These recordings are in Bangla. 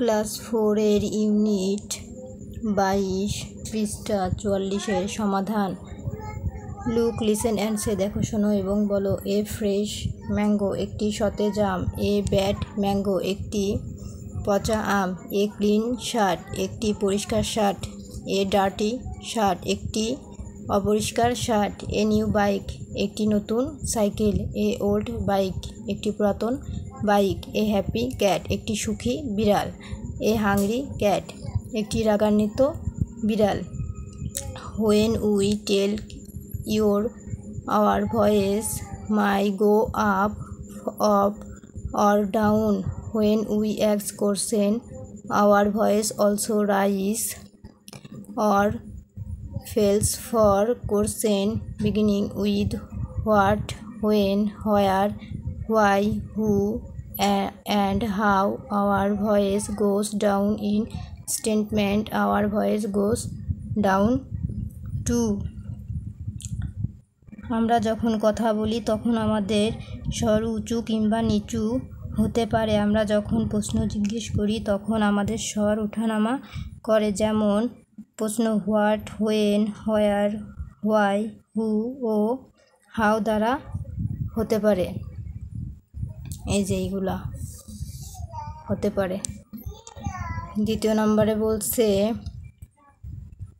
ক্লাস 4 এর ইউনিট 22 পৃষ্ঠা 44 সমাধান। লুক, লিসেন অ্যান্ড সে, দেখো, শোনো এবং বলো। এ ফ্রেশ ম্যাঙ্গো, একটি সতেজ আম। এ ব্যাড ম্যাঙ্গো, একটি পচা আম। এ ক্লিন শার্ট, একটি পরিষ্কার শার্ট। এ ডার্টি শার্ট, একটি অপরিষ্কার শার্ট। এ নিউ বাইক, একটি নতুন সাইকেল। এ ওল্ড বাইক, একটি পুরাতন বাইক। এ হ্যাপি ক্যাট, একটি সুখী বিড়াল। এ হাংরি ক্যাট, একটি রাগান্বিত বিড়াল। When we tell your our voice may go up, off or down. When we ask question our voice also rise or falls for question beginning with what, when, where, why, who, and how. Our voice goes down in statement. Our voice goes down too. আমরা যখন কথা বলি তখন আমাদের স্বর উঁচু কিংবা নিচু হতে পারে। আমরা যখন প্রশ্ন জিজ্ঞেস করি তখন আমাদের স্বর ওঠানামা করে। যেমন প্রশ্ন what, when, where, why, who ও হাউ দ্বারা হতে পারে। এই যে এইগুলা হতে পারে। দ্বিতীয় নম্বরে বলছে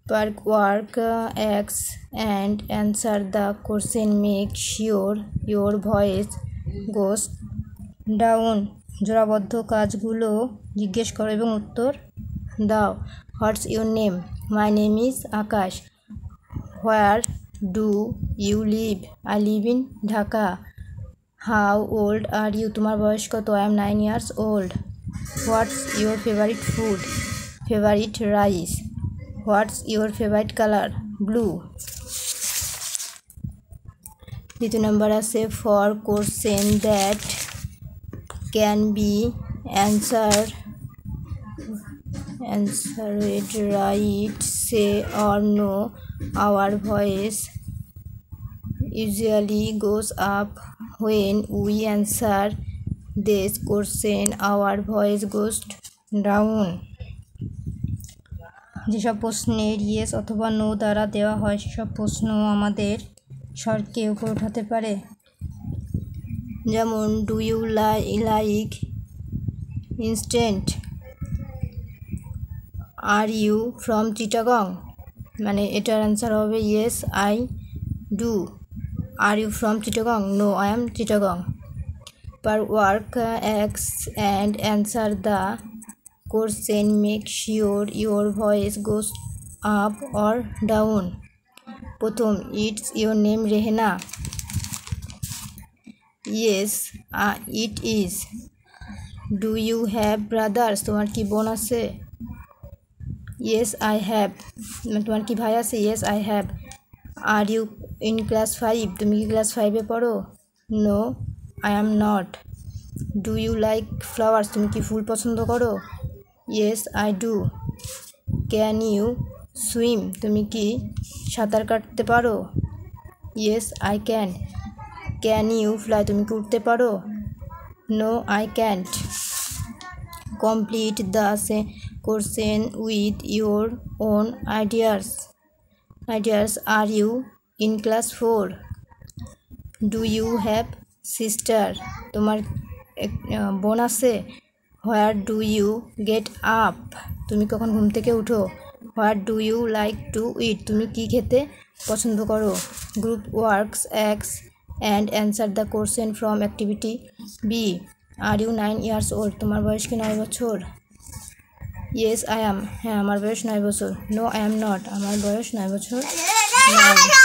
পার্ক ওয়ার্ক অ্যাক্স and answer the question make sure your voice goes down. জোড়াবদ্ধ কাজগুলো জিজ্ঞেস করো এবং উত্তর দাও। What's your name? My name is Akash. Where do you live? I live in Dhaka. How old are you? তোমার বয়স কত? I am 9 years old. What's your favourite food? Favourite rice. What's your favourite colour? Blue. দ্বিতীয় নম্বর আছে for question that can B answered right, say or no. Our voice usually goes up when we answer this question. Our voice goes down. যেসব প্রশ্নের ইয়েস অথবা নো দ্বারা দেওয়া হয় সেসব প্রশ্ন আমাদের স্বরকে উপর উঠাতে পারে। যেমন do you like instant? Are you from Chittagong? মানে এটার অ্যান্সার হবে yes I do. Are you from Chittagong? No, I am Chittagong. Pair work অ্যাক্স and answer the question make sure your voice goes up or down. প্রথম, it's your name Rehena? Yes it is. Do you have brothers? তোমার কি বোন আছে? Yes I have. তোমার কি ভাই আছে? Yes I have. Are you in class 5? তুমি কি ক্লাস 5-এ পড়ো? No, I am not. Do you like flowers? তুমি কি ফুল পছন্দ করো? Yes I do. Can you swim? তুমি কি সাঁতার কাটতে পারো? Yes I can. Can you fly? তুমি কি উঠতে পারো? No, I can't. Complete the question with your own ideas. Are you in class 4? Do you have sister? তোমার বোন আছে? Where do you get up? তুমি কখন ঘুম থেকে উঠো? What do you like to eat? তুমি কি খেতে পছন্দ করো? গ্রুপ ওয়ার্কস অ্যাক্স and answer the question from activity B. Are you 9 years old? তোমার বয়স কি 9 বছর? Yes I am. হ্যাঁ, আমার বয়স 9 বছর। No, I am not. আমার বয়স 9 বছর নয়।